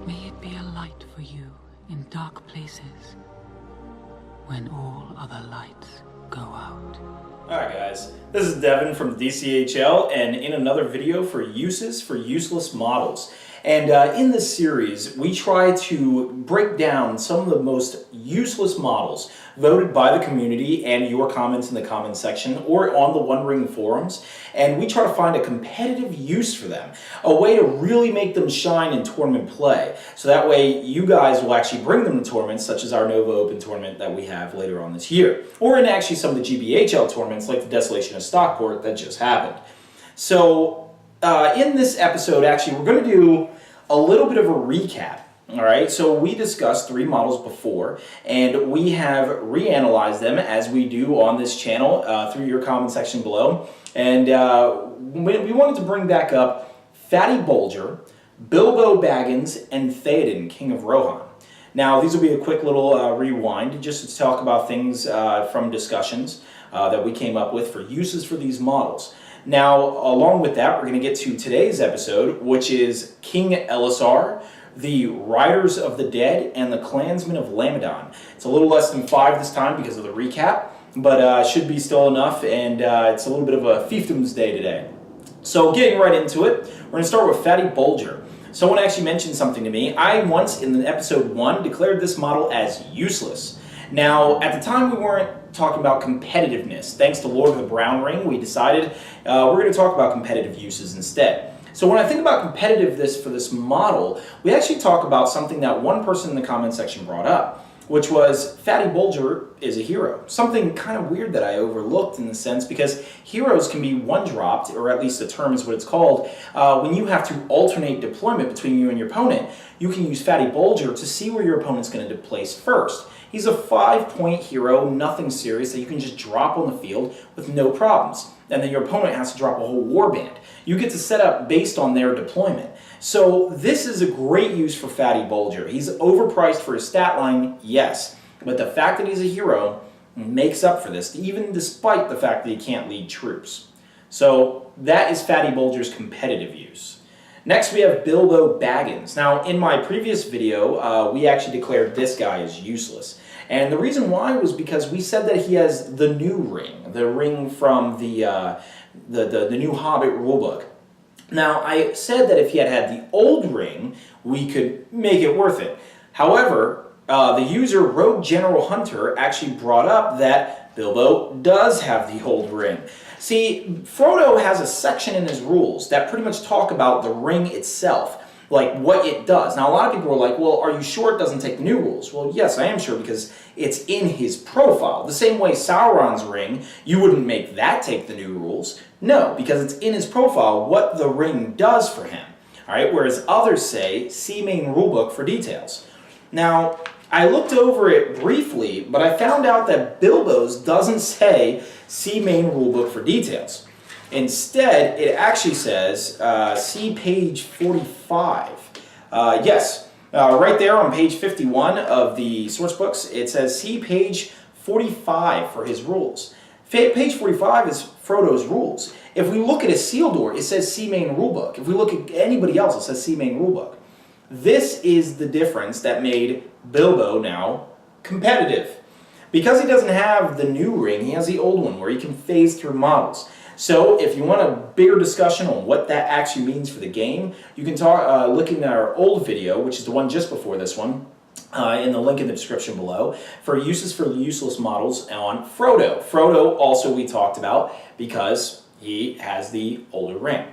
May it be a light for you in dark places when all other lights go out. Alright guys, this is Devin from DCHL and in another video for uses for useless models. And in this series, we try to break down some of the most useless models voted by the community and your comments in the comments section or on the One Ring forums. And we try to find a competitive use for them, a way to really make them shine in tournament play. So that way you guys will actually bring them to tournaments such as our Nova Open tournament that we have later on this year. Or in actually some of the GBHL tournaments like the Desolation of Stockport that just happened. So in this episode, actually, we're going to do a little bit of a recap. All right, so we discussed 3 models before, and we have reanalyzed them as we do on this channel through your comment section below. And we wanted to bring back up Fatty Bolger, Bilbo Baggins, and Theoden, King of Rohan. Now, these will be a quick little rewind, just to talk about things from discussions that we came up with for uses for these models. Now, along with that, we're going to get to today's episode, which is King Elessar, the Riders of the Dead, and the Clansmen of Lamedon. It's a little less than 5 this time because of the recap, but should be still enough, and it's a little bit of a fiefdom's day today. So getting right into it, we're going to start with Fatty Bolger. Someone actually mentioned something to me. I once, in episode 1, declared this model as useless. Now, at the time, we weren't talking about competitiveness. Thanks to Lord of the Brown Ring, we decided we're going to talk about competitive uses instead. So when I think about competitiveness for this model, we actually talk about something that one person in the comment section brought up, which was Fatty Bolger is a hero. Something kind of weird that I overlooked in the sense because heroes can be one-dropped, or at least the term is what it's called, when you have to alternate deployment between you and your opponent. You can use Fatty Bolger to see where your opponent's going to place first. He's a 5-point hero, nothing serious, that you can just drop on the field with no problems. And then your opponent has to drop a whole warband. You get to set up based on their deployment. So this is a great use for Fatty Bolger. He's overpriced for his stat line, yes. But the fact that he's a hero makes up for this, even despite the fact that he can't lead troops. So that is Fatty Bolger's competitive use. Next we have Bilbo Baggins. Now in my previous video, we actually declared this guy as useless. And the reason why was because we said that he has the new ring, the ring from the new Hobbit rulebook. Now, I said that if he had had the old ring, we could make it worth it. However, the user Rogue General Hunter actually brought up that Bilbo does have the old ring. See, Frodo has a section in his rules that pretty much talk about the ring itself, like what it does. Now, a lot of people are like, well, are you sure it doesn't take the new rules? Well, yes, I am sure because it's in his profile. The same way Sauron's ring, you wouldn't make that take the new rules. No, because it's in his profile what the ring does for him. All right, whereas others say, see main rulebook for details. Now, I looked over it briefly, but I found out that Bilbo's doesn't say, see main rulebook for details. Instead, it actually says, see page 45. Yes, right there on page 51 of the source books, it says, see page 45 for his rules. Page 45 is Frodo's rules. If we look at Isildur, it says see main rulebook. If we look at anybody else, it says see main rulebook. This is the difference that made Bilbo now competitive. Because he doesn't have the new ring, he has the old one where he can phase through models. So if you want a bigger discussion on what that actually means for the game, you can look in our old video, which is the one just before this one, in the link in the description below, for uses for useless models on Frodo. Frodo also we talked about because he has the older ring.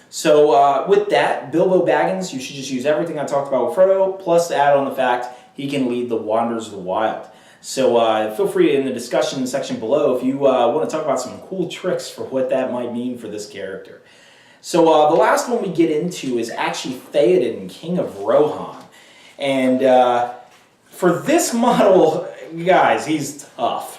So with that, Bilbo Baggins, you should just use everything I talked about with Frodo, plus add on the fact he can lead the Wanderers of the Wild. So feel free in the discussion section below if you want to talk about some cool tricks for what that might mean for this character. So the last one we get into is actually Theoden, King of Rohan. And for this model, guys, he's tough.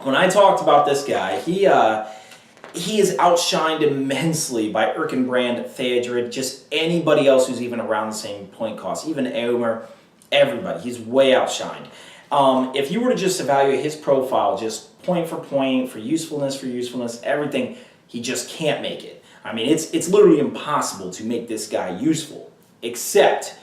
When I talked about this guy, he is outshined immensely by Erkenbrand, Theodred, just anybody else who's even around the same point cost, even Eomer, everybody. He's way outshined. If you were to just evaluate his profile, just point for usefulness, everything, he just can't make it. I mean, it's literally impossible to make this guy useful, except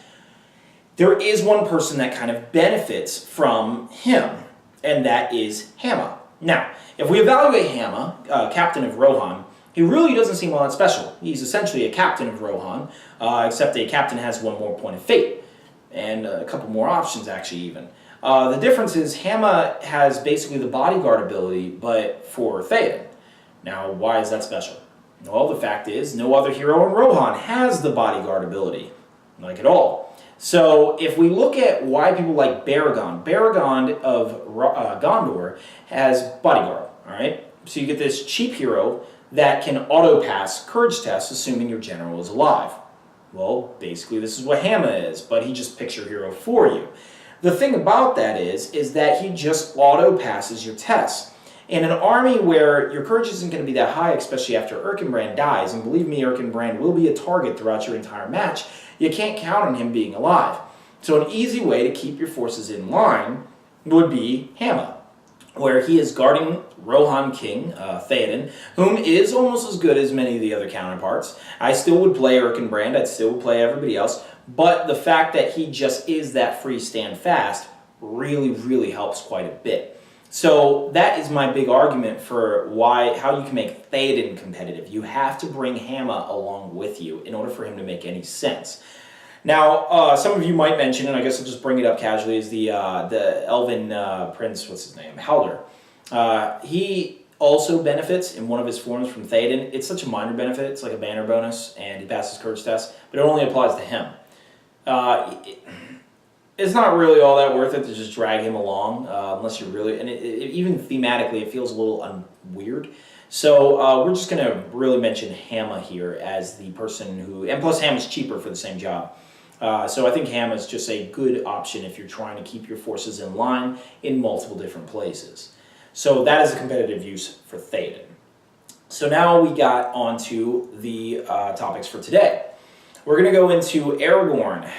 There is one person that kind of benefits from him, and that is Hamma. Now, if we evaluate Hamma, captain of Rohan, he really doesn't seem all that special. He's essentially a captain of Rohan, except a captain has one more point of fate, and a couple more options actually even. The difference is Hamma has basically the bodyguard ability, but for Theoden. Now, why is that special? Well, the fact is, no other hero in Rohan has the bodyguard ability, like at all. So, if we look at why people like Baragon of Gondor has bodyguard, alright? So you get this cheap hero that can auto-pass courage tests assuming your general is alive. Well, basically this is what Hamma is, but he just picks your hero for you. The thing about that is that he just auto-passes your tests. In an army where your courage isn't going to be that high, especially after Erkenbrand dies, and believe me, Erkenbrand will be a target throughout your entire match, you can't count on him being alive. So an easy way to keep your forces in line would be Hamma, where he is guarding Rohan King, Theoden, whom is almost as good as many of the other counterparts. I still would play Erkenbrand, I still would play everybody else, but the fact that he just is that free stand fast really, really helps quite a bit. So that is my big argument for how you can make Theoden competitive. You have to bring Hamma along with you in order for him to make any sense. Now, some of you might mention, and I guess I'll just bring it up casually, is the Elven Prince, what's his name, Haldr. He also benefits in one of his forms from Theoden. It's such a minor benefit, it's like a banner bonus, and he passes courage tests, but it only applies to him. It's not really all that worth it to just drag him along, unless you're really, and even thematically it feels a little weird. So we're just going to really mention Hamma here as the person who, and plus Hamma's cheaper for the same job. So I think Hamma is just a good option if you're trying to keep your forces in line in multiple different places. So that is a competitive use for Theoden. So now we got onto the topics for today. We're going to go into Aragorn,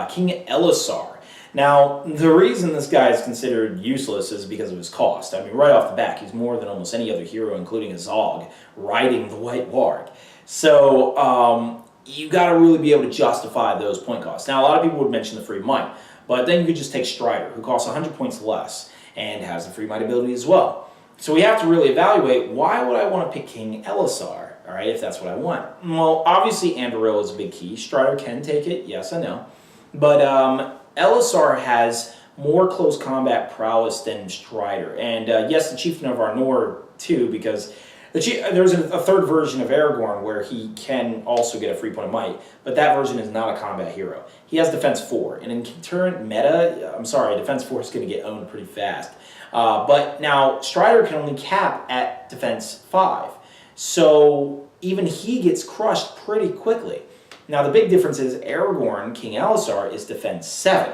King Elessar. Now, the reason this guy is considered useless is because of his cost. I mean, right off the bat, he's more than almost any other hero, including a Zog, riding the White Warg. So, you got to really be able to justify those point costs. Now, a lot of people would mention the free might, but then you could just take Strider, who costs 100 points less, and has the free might ability as well. So we have to really evaluate, why would I want to pick King Elessar, all right, if that's what I want? Well, obviously, Andoril is a big key. Strider can take it, yes, I know. But, Elessar has more close combat prowess than Strider, and yes, the Chieftain of Arnor too, because there's a third version of Aragorn where he can also get a free point of might, but that version is not a combat hero. He has defense 4, and in current meta, I'm sorry, defense 4 is going to get owned pretty fast. But now Strider can only cap at defense 5, so even he gets crushed pretty quickly. Now, the big difference is Aragorn, King Elessar, is defense 7.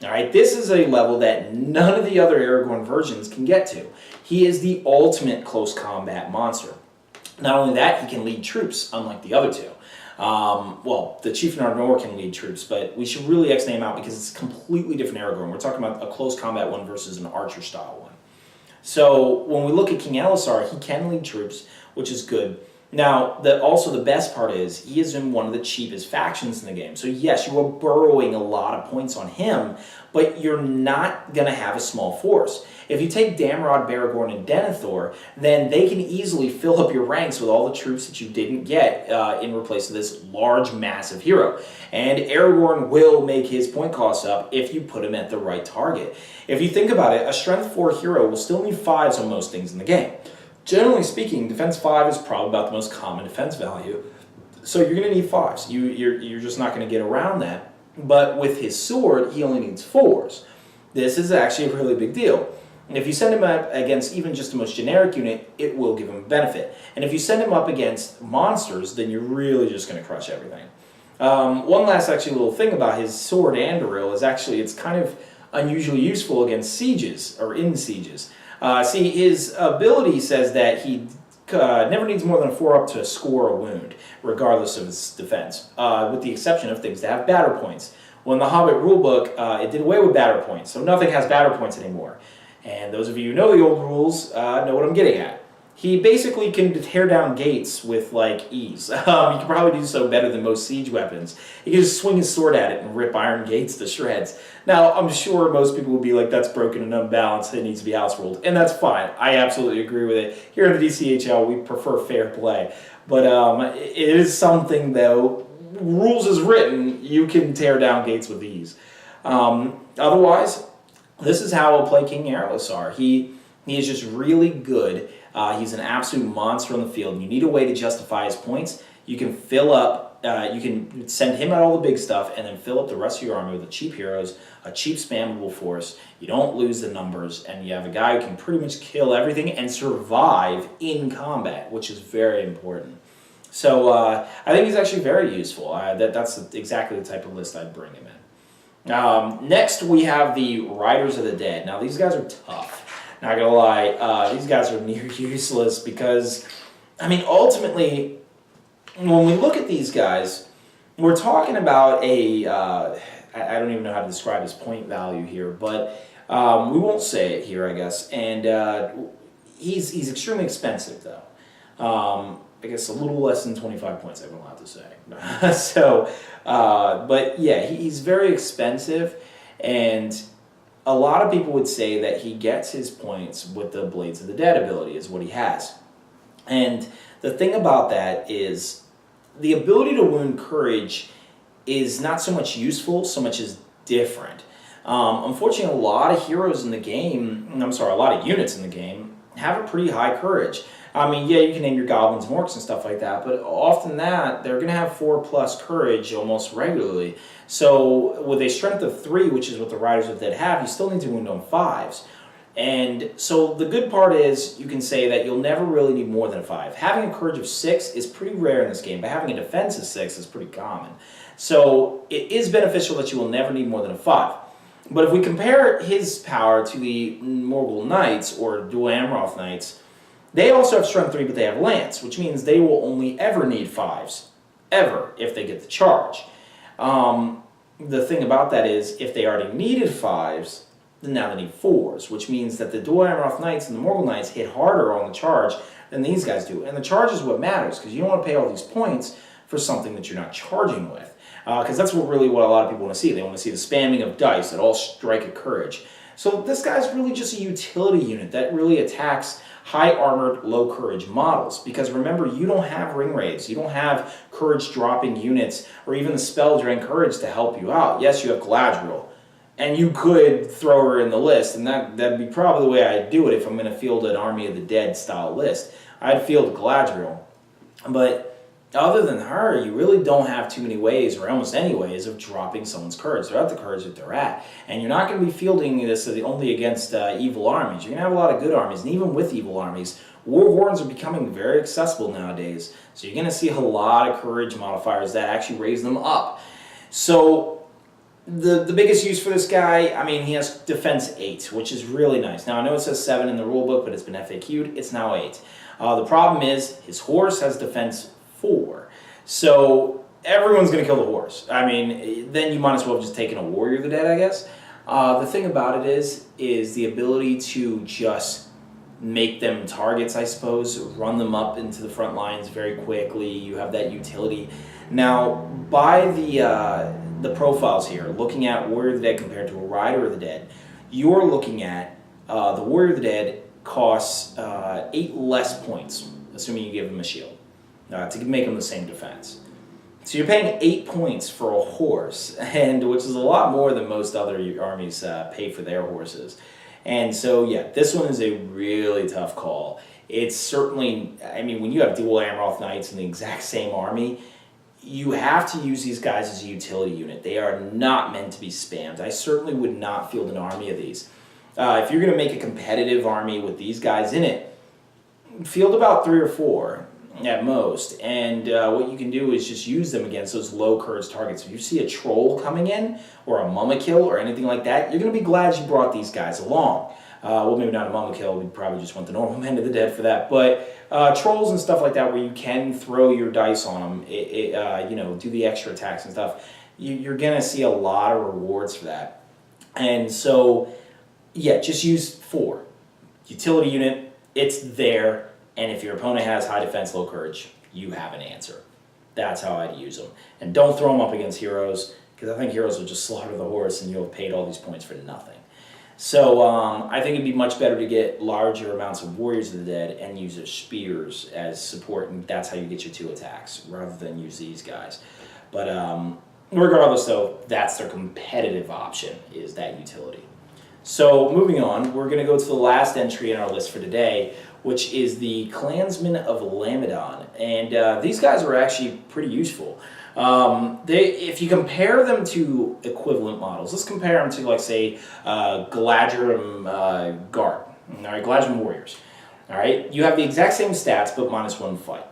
All right, this is a level that none of the other Aragorn versions can get to. He is the ultimate close combat monster. Not only that, he can lead troops, unlike the other two. Well, the Chieftain of Arnor can lead troops, but we should really X name out because it's a completely different Aragorn. We're talking about a close combat one versus an archer style one. So when we look at King Elessar, he can lead troops, which is good. Now, also the best part is, he is in one of the cheapest factions in the game. So yes, you are burrowing a lot of points on him, but you're not going to have a small force. If you take Damrod, Baragorn, and Denethor, then they can easily fill up your ranks with all the troops that you didn't get in replace of this large, massive hero. And Aragorn will make his point costs up if you put him at the right target. If you think about it, a Strength 4 hero will still need 5s on most things in the game. Generally speaking, defense 5 is probably about the most common defense value. So you're going to need 5s. You're just not going to get around that. But with his sword, he only needs 4s. This is actually a really big deal. If you send him up against even just the most generic unit, it will give him a benefit. And if you send him up against monsters, then you're really just going to crush everything. One last actually little thing about his sword, Andoril, is actually it's kind of unusually useful against sieges, or in sieges. See, his ability says that he never needs more than a 4 up to score a wound, regardless of his defense, with the exception of things that have batter points. Well, in the Hobbit rulebook, it did away with batter points, so nothing has batter points anymore. And those of you who know the old rules know what I'm getting at. he basically can tear down gates with, like, ease. He can probably do so better than most siege weapons. He can just swing his sword at it and rip iron gates to shreds. Now, I'm sure most people will be like, that's broken and unbalanced, it needs to be house ruled. And that's fine. I absolutely agree with it. Here in the DCHL, we prefer fair play. But it is something, though, rules as written, you can tear down gates with ease. Otherwise, this is how I'll play King Elessar. He is just really good. He's an absolute monster on the field. And you need a way to justify his points. You can fill up, you can send him out all the big stuff and then fill up the rest of your army with the cheap heroes, a cheap spammable force. You don't lose the numbers, and you have a guy who can pretty much kill everything and survive in combat, which is very important. So I think he's actually very useful. That's exactly the type of list I'd bring him in. Next, we have the Riders of the Dead. Now, these guys are tough. Not gonna lie, these guys are near useless because, I mean, ultimately, when we look at these guys, we're talking about a, I don't even know how to describe his point value here, but we won't say it here, I guess. And he's extremely expensive, though. I guess a little less than 25 points, I'm allowed to say. So, but yeah, he's very expensive, and a lot of people would say that he gets his points with the Blades of the Dead ability is what he has. And the thing about that is the ability to wound courage is not so much useful, so much as different. Unfortunately, a lot of heroes in the game, a lot of units in the game, have a pretty high courage. I mean, yeah, you can name your goblins, and orcs, and stuff like that, but often they're going to have 4+ courage almost regularly. So with a strength of 3, which is what the Riders of the Dead have, you still need to wound on 5s. And so the good part is you can say that you'll never really need more than a 5. Having a courage of 6 is pretty rare in this game, but having a defense of 6 is pretty common. So it is beneficial that you will never need more than a 5. But if we compare his power to the Morgul Knights or Dual Amroth Knights, they also have strength 3, but they have lance, which means they will only ever need 5s, ever, if they get the charge. The thing about that is, if they already needed 5s, then now they need 4s, which means that the Dual Amroth Knights and the Morgul Knights hit harder on the charge than these guys do. And the charge is what matters, because you don't want to pay all these points for something that you're not charging with. Because that's really what a lot of people want to see. They want to see the spamming of dice that all strike at courage. So this guy's really just a utility unit that really attacks high-armored, low-courage models. Because remember, you don't have ring raids, you don't have courage-dropping units, or even the spell Drain Courage to help you out. Yes, you have Galadriel, and you could throw her in the list, and that'd be probably the way I'd do it if I'm going to field an Army of the Dead style list. I'd field Galadriel. But other than her, you really don't have too many ways, or almost any ways, of dropping someone's courage. They're at the courage that they're at. And you're not going to be fielding this only against evil armies. You're going to have a lot of good armies. And even with evil armies, war horns are becoming very accessible nowadays. So you're going to see a lot of courage modifiers that actually raise them up. So the biggest use for this guy, I mean, he has defense 8, which is really nice. Now, I know it says 7 in the rulebook, but it's been FAQ'd. It's now 8. The problem is his horse has defense 4. So everyone's going to kill the horse. I mean, then you might as well have just taken a Warrior of the Dead, I guess. The thing about it is the ability to just make them targets, I suppose, run them up into the front lines very quickly. You have that utility. Now, by the profiles here, looking at Warrior of the Dead compared to a Rider of the Dead, you're looking at the Warrior of the Dead costs 8 less points, assuming you give them a shield. To make them the same defense. So you're paying 8 points for a horse, and which is a lot more than most other armies pay for their horses. And so, yeah, this one is a really tough call. It's certainly, I mean, when you have Dual Amroth Knights in the exact same army, you have to use these guys as a utility unit. They are not meant to be spammed. I certainly would not field an army of these. If you're going to make a competitive army with these guys in it, field about 3 or 4. At most, and what you can do is just use them against those low courage targets. If you see a troll coming in, or a Mummakill, or anything like that, you're going to be glad you brought these guys along. Well, maybe not a Mummakill, we'd probably just want the normal Men of the Dead for that, but trolls and stuff like that where you can throw your dice on them, you know, do the extra attacks and stuff, you're going to see a lot of rewards for that. And so, yeah, just use 4. Utility unit, it's there. And if your opponent has high defense, low courage, you have an answer. That's how I'd use them. And don't throw them up against heroes, because I think heroes will just slaughter the horse and you'll have paid all these points for nothing. So I think it'd be much better to get larger amounts of Warriors of the Dead and use their spears as support, and that's how you get your 2 attacks, rather than use these guys. But regardless, though, that's their competitive option, is that utility. So moving on, we're going to go to the last entry in our list for today, which is the Clansmen of Lamedon. And these guys are actually pretty useful. If you compare them to equivalent models, let's compare them to, like, say, Galadrim Guard, all right, Galadrim Warriors. All right, you have the exact same stats, but -1 fight.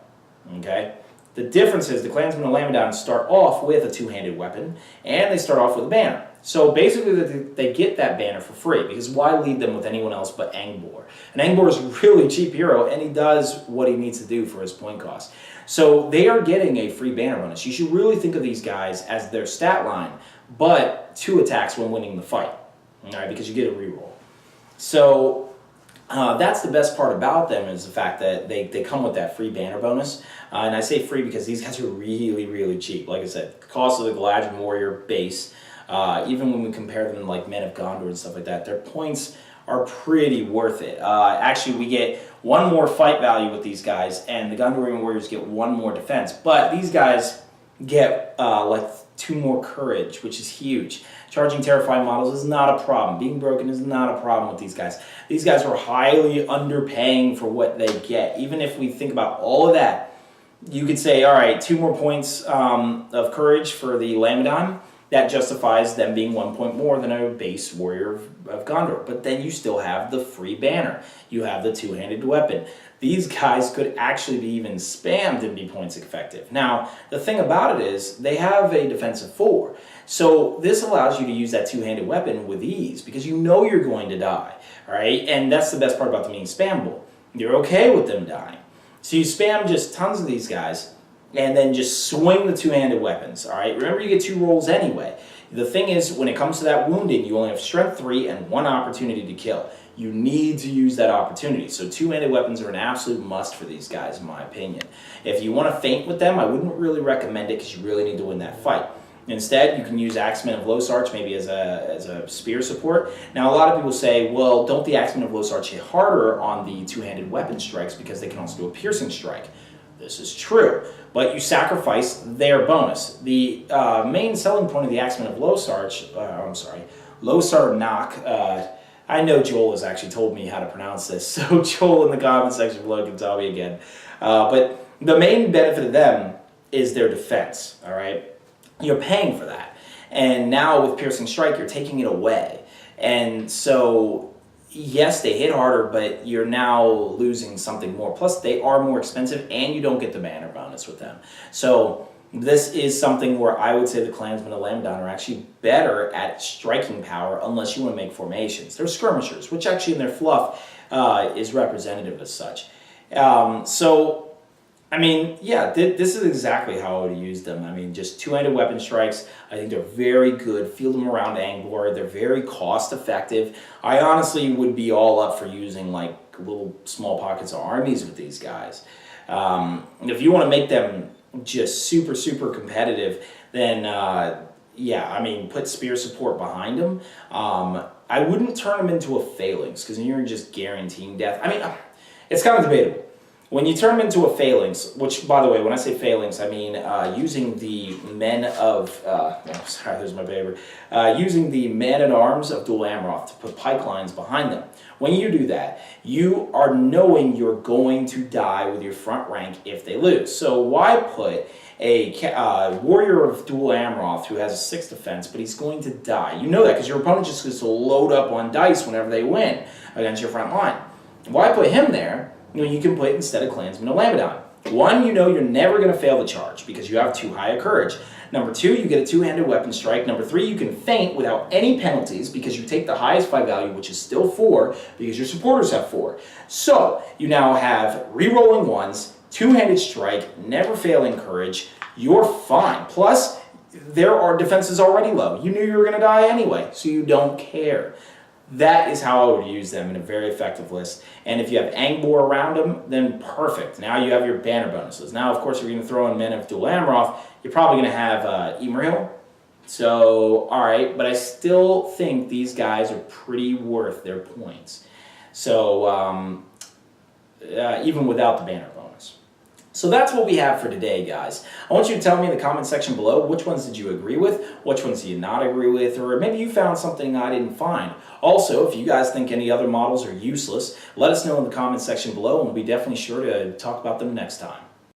Okay, the difference is the Clansmen of Lamedon start off with a 2-handed weapon, and they start off with a banner. So basically, they get that banner for free, because why lead them with anyone else but Angbor? And Angbor is a really cheap hero, and he does what he needs to do for his point cost. So they are getting a free banner bonus. You should really think of these guys as their stat line, but 2 attacks when winning the fight, all right, because you get a reroll. So that's the best part about them, is the fact that they come with that free banner bonus. And I say free because these guys are really, really cheap. Like I said, the cost of the Galadrim Warrior base, even when we compare them to like Men of Gondor and stuff like that, their points are pretty worth it. Actually, we get 1 more fight value with these guys, and the Gondorian Warriors get 1 more defense. But these guys get like 2 more courage, which is huge. Charging terrifying models is not a problem. Being broken is not a problem with these guys. These guys are highly underpaying for what they get. Even if we think about all of that, you could say, all right, 2 more points of courage for the Lamedon. That justifies them being 1 point more than a base Warrior of Gondor. But then you still have the free banner. You have the 2-handed weapon. These guys could actually be even spammed and be points effective. Now, the thing about it is they have a defensive 4. So this allows you to use that 2-handed weapon with ease, because you know you're going to die. All right? And that's the best part about them being spammable. You're okay with them dying. So you spam just tons of these guys, and then just swing the 2-handed weapons, all right? Remember, you get 2 rolls anyway. The thing is, when it comes to that wounding, you only have strength 3 and 1 opportunity to kill. You need to use that opportunity. So 2-handed weapons are an absolute must for these guys, in my opinion. If you want to feint with them, I wouldn't really recommend it, because you really need to win that fight. Instead, you can use Axemen of Elessar maybe as a spear support. Now, a lot of people say, well, don't the Axemen of Elessar hit harder on the 2-handed weapon strikes, because they can also do a piercing strike? This is true, but you sacrifice their bonus. The main selling point of the Axemen of Elessar, I know Joel has actually told me how to pronounce this, so Joel in the comment section below can tell me again. But the main benefit of them is their defense, all right? You're paying for that. And now with Piercing Strike, you're taking it away. And so, yes, they hit harder, but you're now losing something more. Plus, they are more expensive, and you don't get the banner bonus with them. So this is something where I would say the Clansmen of Lamedon are actually better at striking power, unless you want to make formations. They're skirmishers, which actually in their fluff is representative as such. I mean, yeah, this is exactly how I would use them. I mean, just 2-handed weapon strikes. I think they're very good. Field them around Angbor. They're very cost effective. I honestly would be all up for using like little small pockets of armies with these guys. If you want to make them just super, super competitive, then yeah, I mean, put spear support behind them. I wouldn't turn them into a phalanx, because then you're just guaranteeing death. I mean, it's kind of debatable. When you turn them into a phalanx, which, by the way, when I say phalanx, I mean using the men of, there's my paper, using the men-at-arms of Dol Amroth to put pipelines behind them. When you do that, you are knowing you're going to die with your front rank if they lose. So why put a warrior of Dol Amroth who has a 6 defense, but he's going to die? You know that, because your opponent just gets to load up on dice whenever they win against your front line. Why put him there? You know, you can put it instead of Clansmen of Lamedon. 1, you know you're never going to fail the charge, because you have too high a courage. Number 2, you get a 2-handed weapon strike. Number 3, you can feint without any penalties, because you take the highest fight value, which is still 4, because your supporters have 4. So you now have re-rolling 1s, 2-handed strike, never failing courage. You're fine. Plus, there are defenses already low. You knew you were going to die anyway, so you don't care. That is how I would use them in a very effective list. And if you have Angbor around them, then perfect. Now you have your banner bonuses. Now, of course, you're going to throw in Men of Dol Amroth. You're probably going to have Emerhill. So, all right, but I still think these guys are pretty worth their points. So, even without the banner bonus. So that's what we have for today, guys. I want you to tell me in the comment section below, which ones did you agree with, which ones do you not agree with, or maybe you found something I didn't find. Also, if you guys think any other models are useless, let us know in the comment section below, and we'll be definitely sure to talk about them next time.